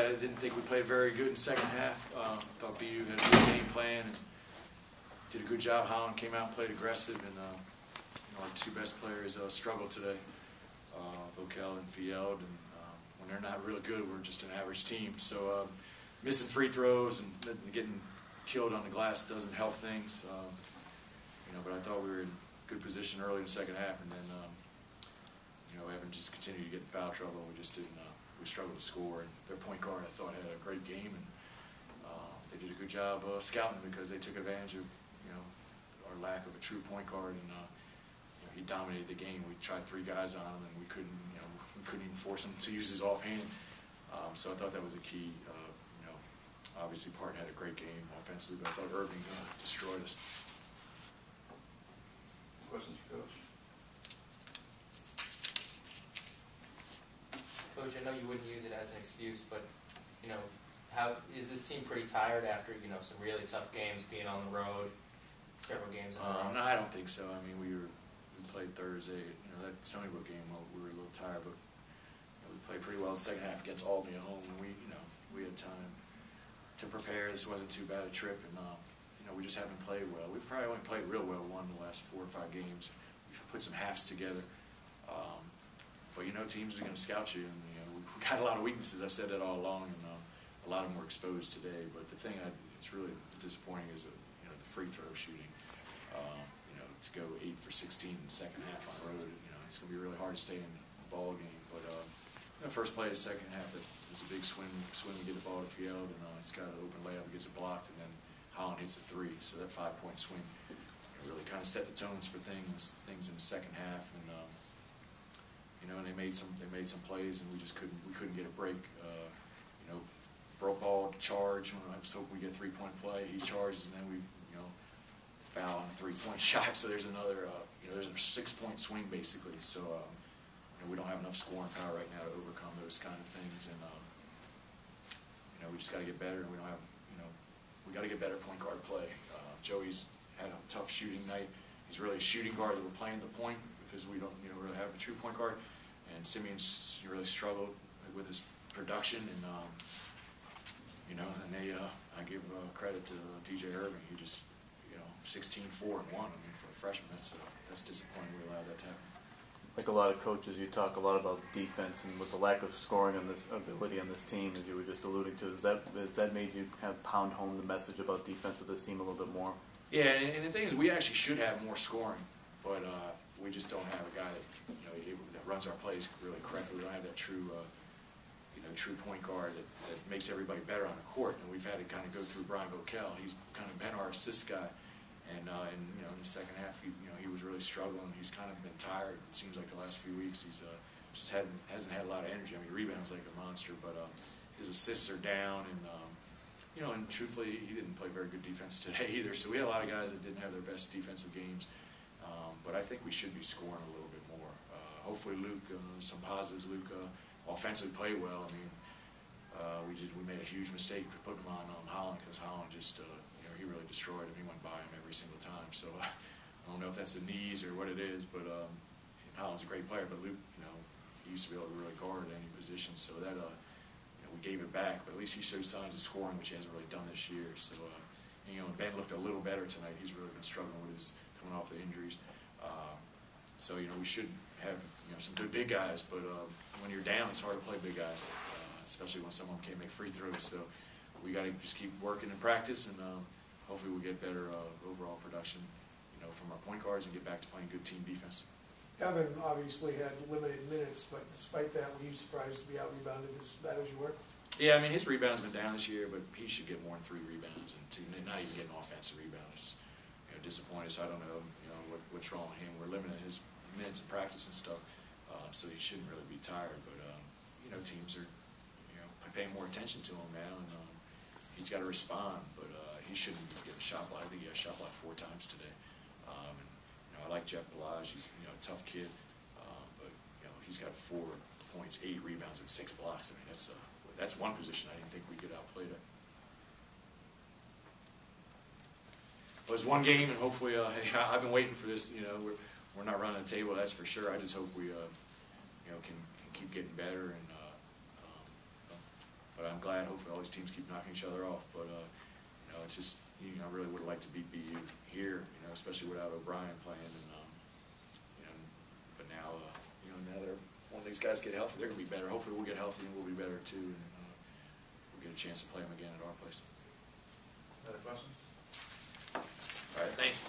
I didn't think we played very good in the second half. Thought BU had a good game plan and did a good job. Holland came out and played aggressive, and our two best players struggled today, Vokel and Field. And when they're not really good, we're just an average team. So missing free throws and getting killed on the glass doesn't help things. But I thought we were in good position early in the second half, and then Evan just continued to get in foul trouble. We just didn't. We struggled to score, and their point guard I thought had a great game, and they did a good job scouting because they took advantage of our lack of a true point guard, and he dominated the game. We tried 3 guys on him, and we couldn't even force him to use his offhand. So I thought that was a key. Obviously Part had a great game offensively, but I thought Irving destroyed us. Questions for Coach? Coach, I know you wouldn't use it as an excuse, but how is this team pretty tired after some really tough games, being on the road, several games in a row? No, I don't think so. I mean, we played Thursday. That Stony Brook game, we were a little tired, but we played pretty well in the second half against Albany at home, and we had time to prepare. This wasn't too bad a trip, and we just haven't played well. We've probably only played real well one of the last 4 or 5 games. We've put some halves together. But teams are going to scout you, and we've got a lot of weaknesses. I've said that all along, and a lot of them were exposed today. But the thing that's really disappointing is the free throw shooting. To go 8 for 16 in the second half on the road, it's going to be really hard to stay in the ball game. But first play of the second half, it was a big swing. We get the ball to Field, and he's got an open layup, he gets it blocked, and then Holland hits a 3. So that 5-point swing really kind of set the tones for things in the second half, and and they made some plays, and we couldn't get a break. Broke ball charge. I was hoping we get a 3-point play. He charges, and then we foul on a 3-point shot. So there's another there's a 6-point swing basically. So we don't have enough scoring power right now to overcome those kind of things, and we just got to get better, and we don't have we got to get better point guard play. Joey's had a tough shooting night. He's really a shooting guard that we're playing the point because we don't really have a true point guard. And Simeon's really struggled with his production, and I give credit to DJ Irving. He just 16, 4, and 1. I mean, for a freshman, that's disappointing. We allowed that to happen. Like a lot of coaches, you talk a lot about defense, and with the lack of scoring on this ability on this team, as you were just alluding to, has that made you kind of pound home the message about defense with this team a little bit more? Yeah, and the thing is, we actually should have more scoring, but we just don't have a guy that that runs our plays really correctly. We don't have that true true point guard that makes everybody better on the court. And we've had to kind of go through Brian Vokel. He's kind of been our assist guy, and in the second half, he was really struggling. He's kind of been tired. It seems like the last few weeks he's just hasn't had a lot of energy. I mean, he rebounds like a monster, but his assists are down, and and truthfully, he didn't play very good defense today either. So we had a lot of guys that didn't have their best defensive games. But I think we should be scoring a little bit more. Hopefully, Luke, some positives. Luke offensively played well. I mean, we made a huge mistake putting him on Holland, because Holland just he really destroyed him. He went by him every single time. So I don't know if that's the knees or what it is, but Holland's a great player. But Luke, he used to be able to really guard any position. So that we gave it back. But at least he showed signs of scoring, which he hasn't really done this year. So Ben looked a little better tonight. He's really been struggling with his coming off the injuries. So we should have some good big guys, but when you're down, it's hard to play big guys, especially when someone can't make free throws. So we got to just keep working in practice, and hopefully we'll get better overall production, from our point guards, and get back to playing good team defense. Evan obviously had limited minutes, but despite that, were you surprised to be out rebounded as bad as you were? Yeah, I mean, his rebounds been down this year, but he should get more than 3 rebounds, and not even getting offensive rebounds. Disappointed. So I don't know, what's wrong with him. We're limiting his minutes in practice and stuff, so he shouldn't really be tired. But teams are paying more attention to him now, and he's got to respond. But he shouldn't get a shot block. I think he got a shot block 4 times today. I like Jeff Balaj. He's a tough kid, but he's got 4 points, 8 rebounds, and 6 blocks. I mean, that's one position I didn't think we could outplay that. Well, it's one game, and hopefully, I've been waiting for this. We're not running a table, that's for sure. I just hope we, can keep getting better, and but I'm glad. Hopefully, all these teams keep knocking each other off. But you know, it's just I really would have liked to beat BU here, you know, especially without O'Brien playing. And you know, but now now they're when these guys get healthy, they're gonna be better. Hopefully, we'll get healthy and we'll be better too. And we'll get a chance to play them again at our place. Other questions? All right, thanks.